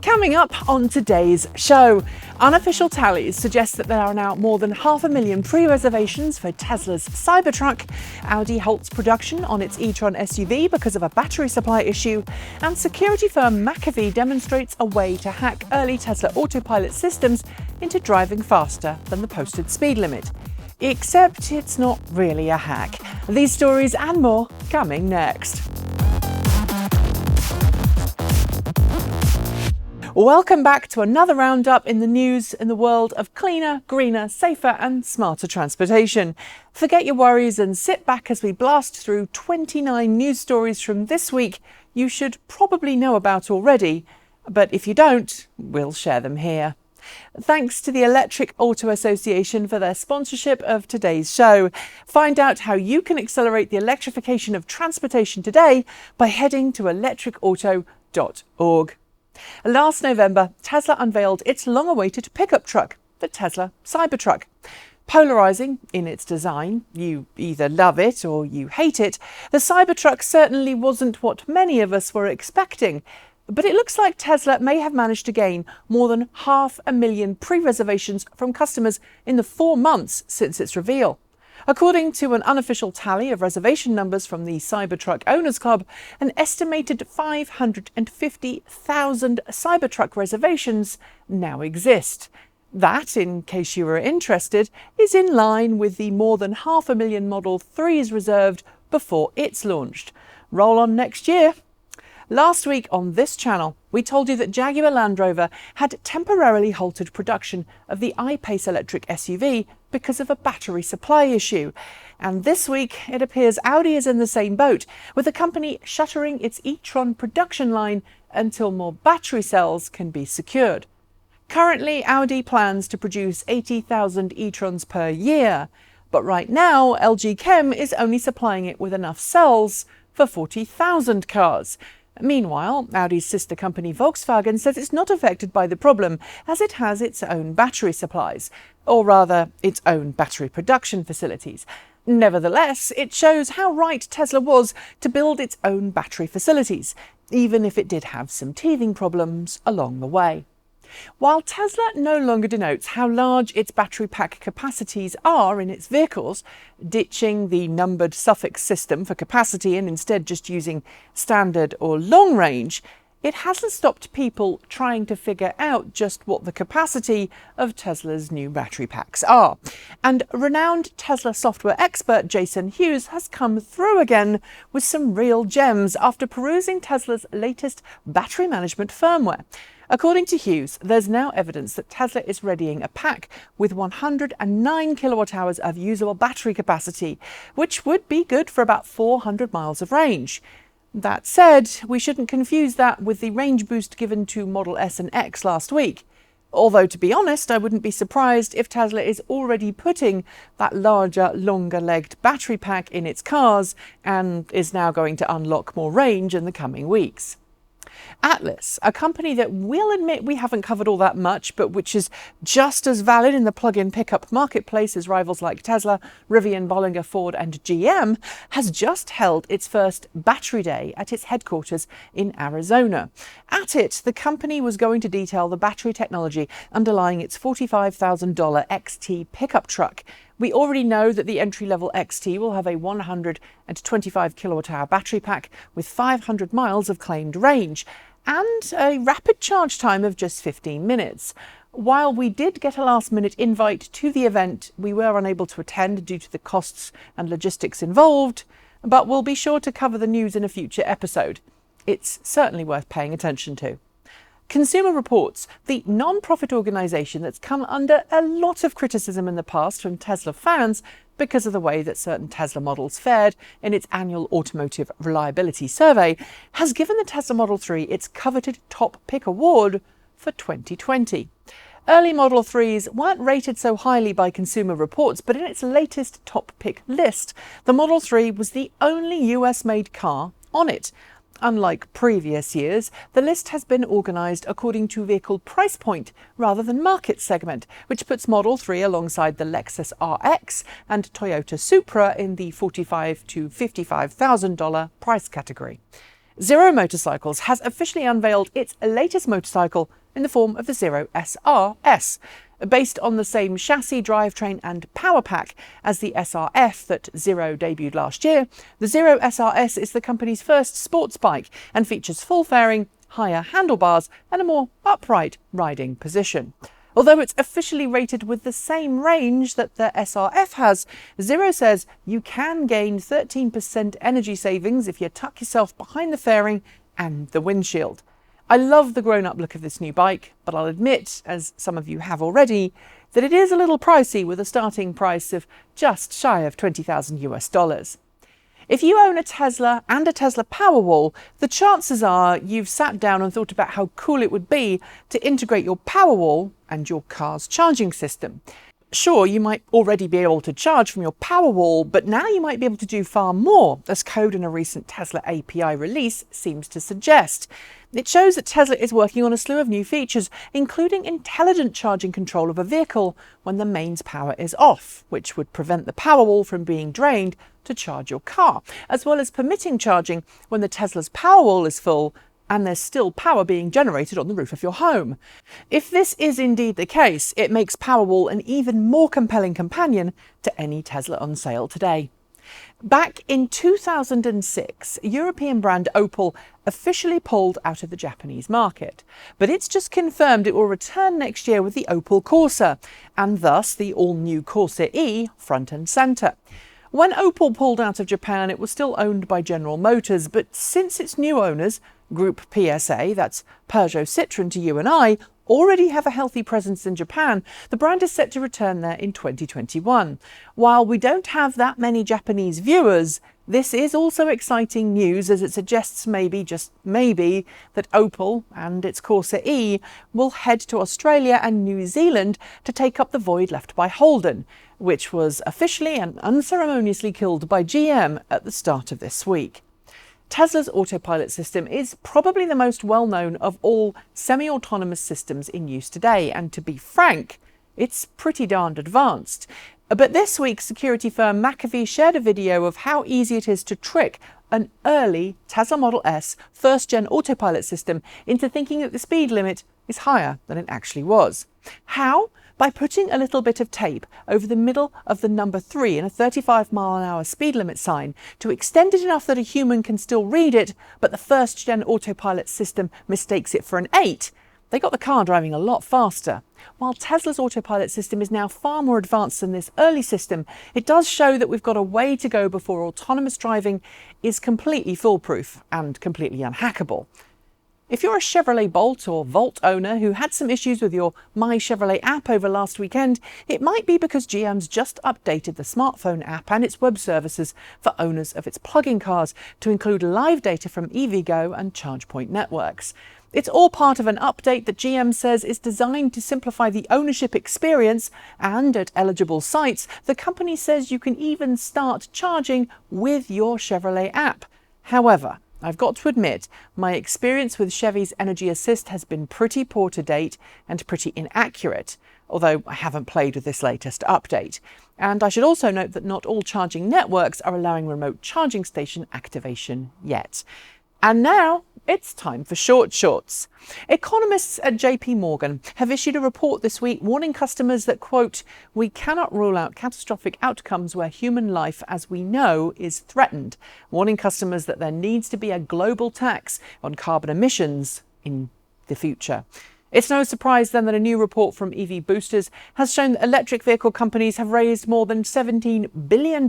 Coming up on today's show, unofficial tallies suggest that there are now more than 500,000 pre-reservations for Tesla's Cybertruck, Audi halts production on its e-Tron SUV because of a battery supply issue, and security firm McAfee demonstrates a way to hack early Tesla Autopilot systems into driving faster than the posted speed limit. Except it's not really a hack. These stories and more coming next. Welcome back to another roundup in the news in the world of cleaner, greener, safer and smarter transportation. Forget your worries and sit back as we blast through 29 news stories from this week you should probably know about already, but if you don't, we'll share them here. Thanks to the Electric Auto Association for their sponsorship of today's show. Find out how you can accelerate the electrification of transportation today by heading to electricauto.org. Last November, Tesla unveiled its long-awaited pickup truck, the Tesla Cybertruck. Polarizing in its design, you either love it or you hate it, the Cybertruck certainly wasn't what many of us were expecting. But it looks like Tesla may have managed to gain more than 500,000 pre-reservations from customers in the 4 months since its reveal. According to an unofficial tally of reservation numbers from the Cybertruck Owners Club, an estimated 550,000 Cybertruck reservations now exist. That, in case you were interested, is in line with the more than 500,000 Model 3s reserved before it's launched. Roll on next year. Last week on this channel, we told you that Jaguar Land Rover had temporarily halted production of the I-Pace electric SUV because of a battery supply issue. And this week, it appears Audi is in the same boat, with the company shuttering its e-Tron production line until more battery cells can be secured. Currently, Audi plans to produce 80,000 e-Trons per year, but right now, LG Chem is only supplying it with enough cells for 40,000 cars. Meanwhile, Audi's sister company Volkswagen says it's not affected by the problem as it has its own battery supplies, or rather, its own battery production facilities. Nevertheless, it shows how right Tesla was to build its own battery facilities, even if it did have some teething problems along the way. While Tesla no longer denotes how large its battery pack capacities are in its vehicles, ditching the numbered suffix system for capacity and instead just using standard or long range, it hasn't stopped people trying to figure out just what the capacity of Tesla's new battery packs are. And renowned Tesla software expert Jason Hughes has come through again with some real gems after perusing Tesla's latest battery management firmware. According to Hughes, there's now evidence that Tesla is readying a pack with 109 kilowatt-hours of usable battery capacity, which would be good for about 400 miles of range. That said, we shouldn't confuse that with the range boost given to Model S and X last week. Although, to be honest, I wouldn't be surprised if Tesla is already putting that larger, longer-legged battery pack in its cars and is now going to unlock more range in the coming weeks. Atlas, a company that we'll admit we haven't covered all that much, but which is just as valid in the plug-in pickup marketplace as rivals like Tesla, Rivian, Bollinger, Ford and GM, has just held its first battery day at its headquarters in Arizona. At it, the company was going to detail the battery technology underlying its $45,000 XT pickup truck. We already know that the entry-level XT will have a 125 kilowatt-hour battery pack with 500 miles of claimed range and a rapid charge time of just 15 minutes. While we did get a last-minute invite to the event, we were unable to attend due to the costs and logistics involved, but we'll be sure to cover the news in a future episode. It's certainly worth paying attention to. Consumer Reports, the non-profit organisation that's come under a lot of criticism in the past from Tesla fans because of the way that certain Tesla models fared in its annual automotive reliability survey, has given the Tesla Model 3 its coveted Top Pick award for 2020. Early Model 3s weren't rated so highly by Consumer Reports, but in its latest Top Pick list, the Model 3 was the only US-made car on it. Unlike previous years, the list has been organised according to vehicle price point rather than market segment, which puts Model 3 alongside the Lexus RX and Toyota Supra in the $45,000 to $55,000 price category. Zero Motorcycles has officially unveiled its latest motorcycle in the form of the Zero SRS. Based on the same chassis, drivetrain and power pack as the SRF that Zero debuted last year, the Zero SRS is the company's first sports bike and features full fairing, higher handlebars and a more upright riding position. Although it's officially rated with the same range that the SRF has, Zero says you can gain 13% energy savings if you tuck yourself behind the fairing and the windshield. I love the grown-up look of this new bike, but I'll admit, as some of you have already, that it is a little pricey with a starting price of just shy of $20,000 US. If you own a Tesla and a Tesla Powerwall, the chances are you've sat down and thought about how cool it would be to integrate your Powerwall and your car's charging system. Sure, you might already be able to charge from your Powerwall, but now you might be able to do far more, as code in a recent Tesla API release seems to suggest. It shows that Tesla is working on a slew of new features, including intelligent charging control of a vehicle when the mains power is off, which would prevent the Powerwall from being drained to charge your car, as well as permitting charging when the Tesla's Powerwall is full and there's still power being generated on the roof of your home. If this is indeed the case, it makes Powerwall an even more compelling companion to any Tesla on sale today. Back in 2006, European brand Opel officially pulled out of the Japanese market, but it's just confirmed it will return next year with the Opel Corsa, and thus the all-new Corsa E front and centre. When Opel pulled out of Japan, it was still owned by General Motors, but since its new owners, Group PSA, that's Peugeot Citroën to you and I, already have a healthy presence in Japan, the brand is set to return there in 2021. While we don't have that many Japanese viewers, this is also exciting news, as it suggests maybe, just maybe, that Opel and its Corsa E will head to Australia and New Zealand to take up the void left by Holden, which was officially and unceremoniously killed by GM at the start of this week. Tesla's Autopilot system is probably the most well-known of all semi-autonomous systems in use today, and to be frank, it's pretty darned advanced. But this week, security firm McAfee shared a video of how easy it is to trick an early Tesla Model S first-gen autopilot system into thinking that the speed limit is higher than it actually was. How? By putting a little bit of tape over the middle of the number 3 in a 35-mile-an-hour speed limit sign to extend it enough that a human can still read it, but the first-gen autopilot system mistakes it for an 8. They got the car driving a lot faster. While Tesla's autopilot system is now far more advanced than this early system, it does show that we've got a way to go before autonomous driving is completely foolproof and completely unhackable. If you're a Chevrolet Bolt or Volt owner who had some issues with your My Chevrolet app over last weekend, it might be because GM's just updated the smartphone app and its web services for owners of its plug-in cars to include live data from EVgo and ChargePoint networks. It's all part of an update that GM says is designed to simplify the ownership experience, and at eligible sites, the company says you can even start charging with your Chevrolet app. However, I've got to admit, my experience with Chevy's Energy Assist has been pretty poor to date and pretty inaccurate, although I haven't played with this latest update. And I should also note that not all charging networks are allowing remote charging station activation yet. And now it's time for short shorts. Economists at JP Morgan have issued a report this week warning customers that, quote, "We cannot rule out catastrophic outcomes where human life as we know is threatened," warning customers that there needs to be a global tax on carbon emissions in the future. It's no surprise then that a new report from EV Boosters has shown that electric vehicle companies have raised more than $17 billion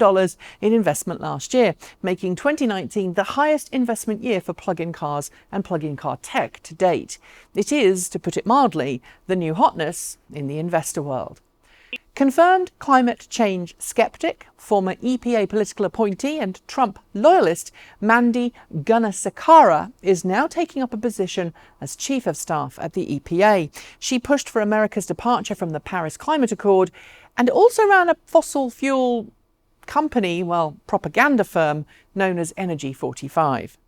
in investment last year, making 2019 the highest investment year for plug-in cars and plug-in car tech to date. It is, to put it mildly, the new hotness in the investor world. Confirmed climate change skeptic, former EPA political appointee and Trump loyalist Mandy Gunasekara is now taking up a position as chief of staff at the EPA. She pushed for America's departure from the Paris Climate Accord and also ran a fossil fuel company, propaganda firm known as Energy 45.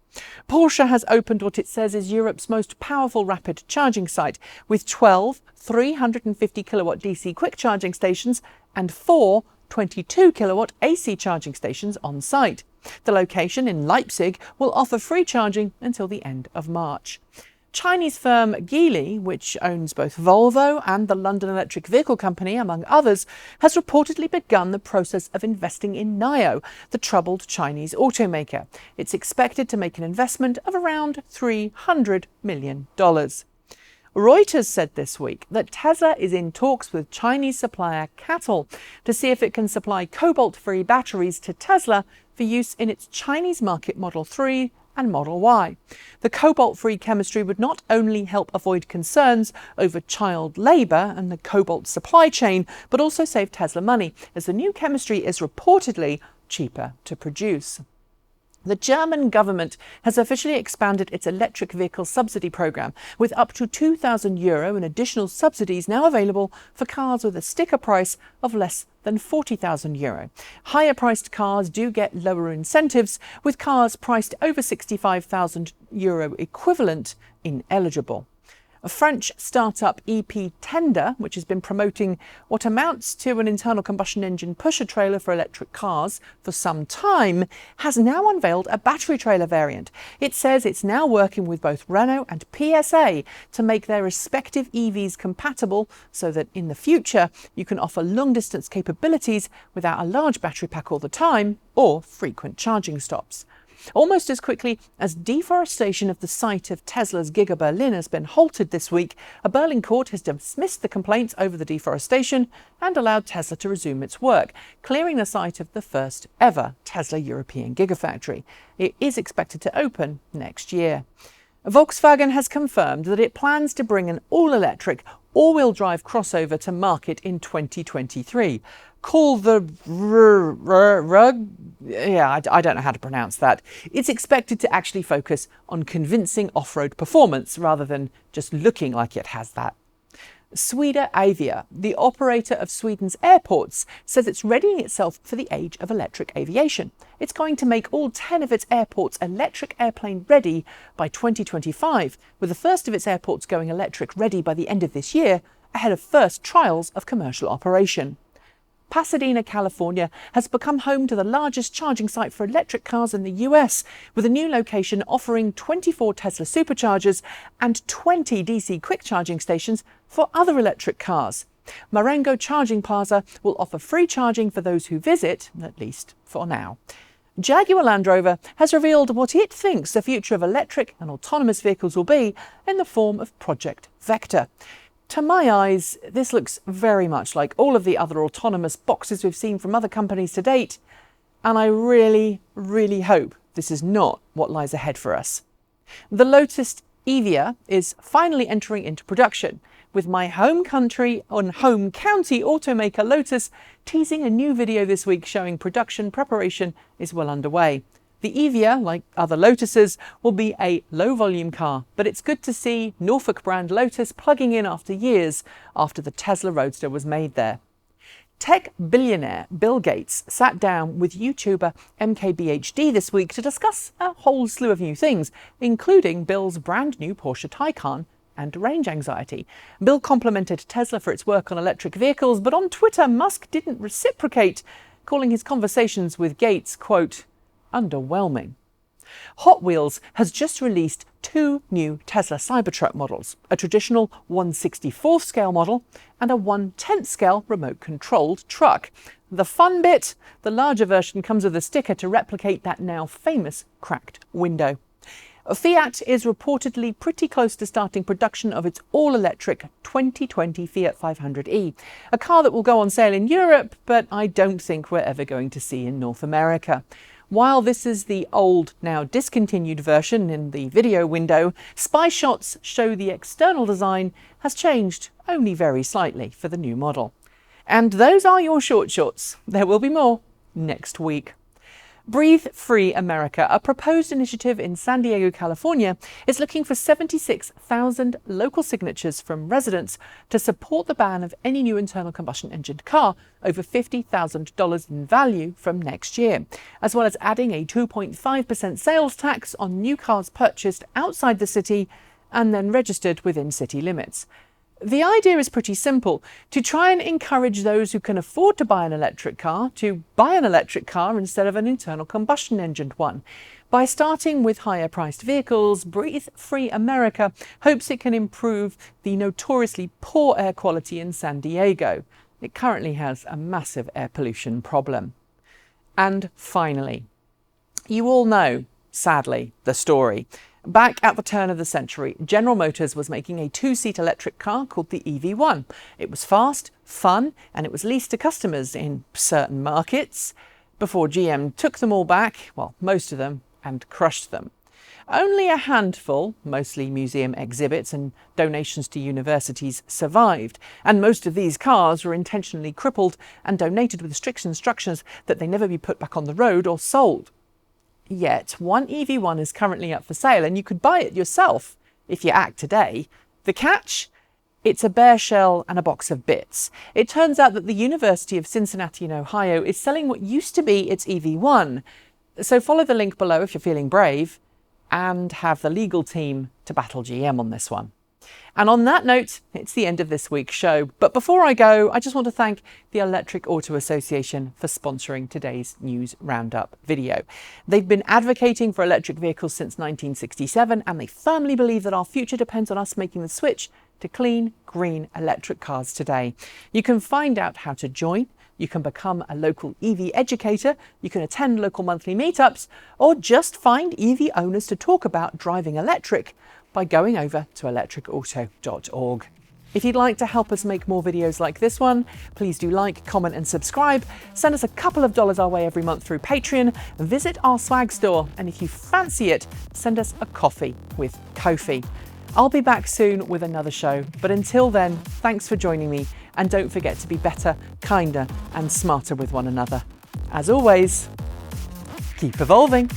Porsche has opened what it says is Europe's most powerful rapid charging site, with 12 350 kilowatt DC quick charging stations and 4 22 kilowatt AC charging stations on site. The location in Leipzig will offer free charging until the end of March. Chinese firm Geely, which owns both Volvo and the London Electric Vehicle Company, among others, has reportedly begun the process of investing in Niro, the troubled Chinese automaker. It's expected to make an investment of around $300 million. Reuters said this week that Tesla is in talks with Chinese supplier CATL to see if it can supply Cobalt-Free batteries to Tesla for use in its Chinese market Model 3 and Model Y. The Cobalt-Free chemistry would not only help avoid concerns over child labour and the cobalt supply chain, but also save Tesla money, as the new chemistry is reportedly cheaper to produce. The German government has officially expanded its electric vehicle subsidy programme, with up to €2,000 in additional subsidies now available for cars with a sticker price of less than €40,000. Higher priced cars do get lower incentives, with cars priced over €65,000 equivalent ineligible. A French startup EP Tender, which has been promoting what amounts to an internal combustion engine pusher trailer for electric cars for some time, has now unveiled a battery trailer variant. It says it's now working with both Renault and PSA to make their respective EVs compatible so that in the future you can offer long-distance capabilities without a large battery pack all the time or frequent charging stops. Almost as quickly as deforestation of the site of Tesla's Giga Berlin has been halted this week, a Berlin court has dismissed the complaints over the deforestation and allowed Tesla to resume its work, clearing the site of the first ever Tesla European Gigafactory. It is expected to open next year. Volkswagen has confirmed that it plans to bring an all-electric, all-wheel drive crossover to market in 2023. Called the Ruggdzz. I don't know how to pronounce that. It's expected to actually focus on convincing off-road performance rather than just looking like it has that. Swedavia, the operator of Sweden's airports, says it's readying itself for the age of electric aviation. It's going to make all 10 of its airports electric airplane ready by 2025, with the first of its airports going electric ready by the end of this year, ahead of first trials of commercial operation. Pasadena, California has become home to the largest charging site for electric cars in the US, with a new location offering 24 Tesla superchargers and 20 DC quick charging stations for other electric cars. Marengo Charging Plaza will offer free charging for those who visit, at least for now. Jaguar Land Rover has revealed what it thinks the future of electric and autonomous vehicles will be in the form of Project Vector. To my eyes, this looks very much like all of the other autonomous boxes we've seen from other companies to date, and I really, really hope this is not what lies ahead for us. The Lotus Evija is finally entering into production, with my home country and home county automaker Lotus teasing a new video this week showing production preparation is well underway. The Evija, like other Lotuses, will be a low-volume car, but it's good to see Norfolk brand Lotus plugging in after years after the Tesla Roadster was made there. Tech billionaire Bill Gates sat down with YouTuber MKBHD this week to discuss a whole slew of new things, including Bill's brand new Porsche Taycan and range anxiety. Bill complimented Tesla for its work on electric vehicles, but on Twitter, Musk didn't reciprocate, calling his conversations with Gates, quote, underwhelming. Hot Wheels has just released two new Tesla Cybertruck models, a traditional 1/64th scale model and a 1/10th scale remote-controlled truck. The fun bit, the larger version comes with a sticker to replicate that now famous cracked window. Fiat is reportedly pretty close to starting production of its all-electric 2020 Fiat 500e, a car that will go on sale in Europe, but I don't think we're ever going to see in North America. While this is the old, now discontinued version in the video window, spy shots show the external design has changed only very slightly for the new model. And those are your shorts. There will be more next week. Breathe Free America, a proposed initiative in San Diego, California, is looking for 76,000 local signatures from residents to support the ban of any new internal combustion engine car over $50,000 in value from next year, as well as adding a 2.5% sales tax on new cars purchased outside the city and then registered within city limits. The idea is pretty simple: to try and encourage those who can afford to buy an electric car to buy an electric car instead of an internal combustion engined one. By starting with higher priced vehicles, Breathe Free America hopes it can improve the notoriously poor air quality in San Diego. It currently has a massive air pollution problem. And finally, you all know, sadly, the story. Back at the turn of the century, General Motors was making a two-seat electric car called the EV1. It was fast, fun, and it was leased to customers in certain markets before GM took them all back, well, most of them, and crushed them. Only a handful, mostly museum exhibits and donations to universities, survived, and most of these cars were intentionally crippled and donated with strict instructions that they never be put back on the road or sold. Yet, one EV1 is currently up for sale and you could buy it yourself if you act today. The catch? It's a bare shell and a box of bits. It turns out that the University of Cincinnati in Ohio is selling what used to be its EV1. So follow the link below if you're feeling brave, and have the legal team to battle GM on this one. And on that note, it's the end of this week's show. But before I go, I just want to thank the Electric Auto Association for sponsoring today's News Roundup video. They've been advocating for electric vehicles since 1967, and they firmly believe that our future depends on us making the switch to clean, green electric cars today. You can find out how to join. You can become a local EV educator, you can attend local monthly meetups, or just find EV owners to talk about driving electric by going over to electricauto.org. If you'd like to help us make more videos like this one, please do like, comment and subscribe. Send us a couple of dollars our way every month through Patreon. Visit our swag store, and if you fancy it, send us a coffee with Ko-fi. I'll be back soon with another show, but until then, thanks for joining me, and don't forget to be better, kinder and smarter with one another. As always, keep evolving.